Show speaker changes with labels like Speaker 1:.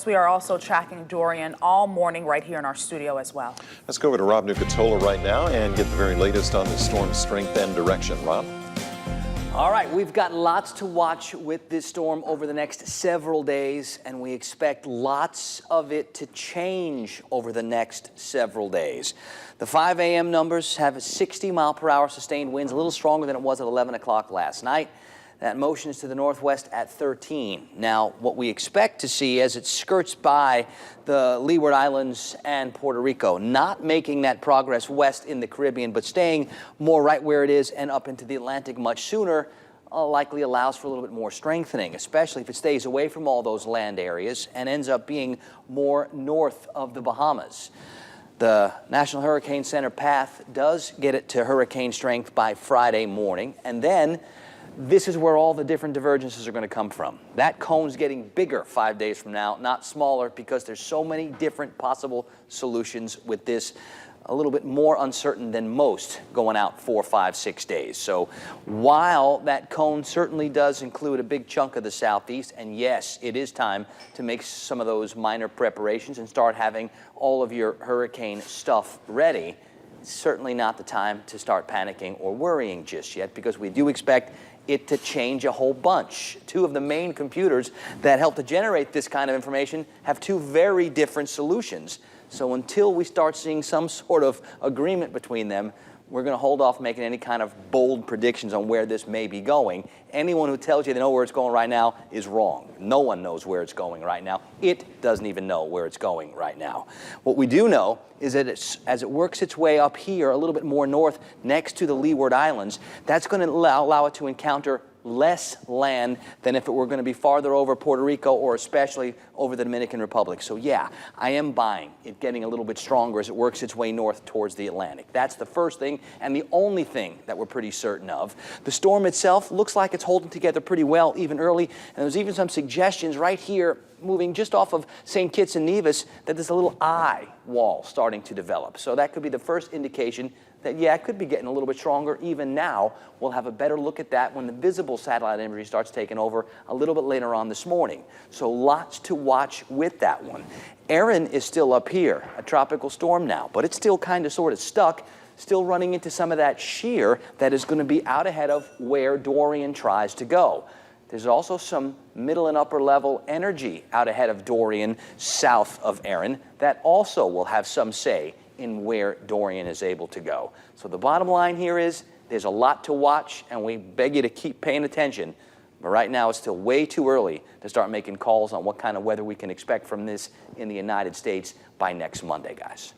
Speaker 1: we are also tracking Dorian all morning right here in our studio as well.
Speaker 2: Let's go over to Rob Nucatola right now and get the very latest on the storm's strength and direction. Rob?
Speaker 3: All right, we've got lots to watch with this storm over the next several days, and we expect lots of it to change over the next several days. The 5 a.m. numbers have 60-mile-per-hour sustained winds, a little stronger than it was at 11 o'clock last night. That motion is to the northwest at 13. Now, what we expect to see as it skirts by the Leeward Islands and Puerto Rico, not making that progress west in the Caribbean, but staying more right where it is and up into the Atlantic much sooner, likely allows for a little bit more strengthening, especially if it stays away from all those land areas and ends up being more north of the Bahamas. The National Hurricane Center path does get it to hurricane strength by Friday morning, and then this is where all the different divergences are going to come from. That cone's getting bigger 5 days from now, not smaller, because there's so many different possible solutions with this. A little bit more uncertain than most going out 4, 5, 6 days. So while that cone certainly does include a big chunk of the southeast, and yes, it is time to make some of those minor preparations and start having all of your hurricane stuff ready, it's certainly not the time to start panicking or worrying just yet, because we do expect it to change a whole bunch. Two of the main computers that help to generate this kind of information have two very different solutions. So until we start seeing some sort of agreement between them, we're going to hold off making any kind of bold predictions on where this may be going. Anyone who tells you they know where it's going right now is wrong. No one knows where it's going right now. It doesn't even know where it's going right now. What we do know is that as it works its way up here a little bit more north next to the Leeward Islands, that's going to allow it to encounter less land than if it were going to be farther over Puerto Rico or especially over the Dominican Republic. So yeah, I am buying it getting a little bit stronger as it works its way north towards the Atlantic. That's the first thing and the only thing that we're pretty certain of. The storm itself looks like it's holding together pretty well even early, and there's even some suggestions right here moving just off of St. Kitts and Nevis that there's a little eye wall starting to develop. So that could be the first indication that, yeah, it could be getting a little bit stronger even now. We'll have a better look at that when the visible satellite imagery starts taking over a little bit later on this morning. So lots to watch with that one. Erin is still up here, a tropical storm now, but it's still kind of sort of stuck, still running into some of that shear that is going to be out ahead of where Dorian tries to go. There's also some middle and upper level energy out ahead of Dorian south of Erin that also will have some say in where Dorian is able to go. So the bottom line here is there's a lot to watch, and we beg you to keep paying attention. But right now it's still way too early to start making calls on what kind of weather we can expect from this in the United States by next Monday, guys.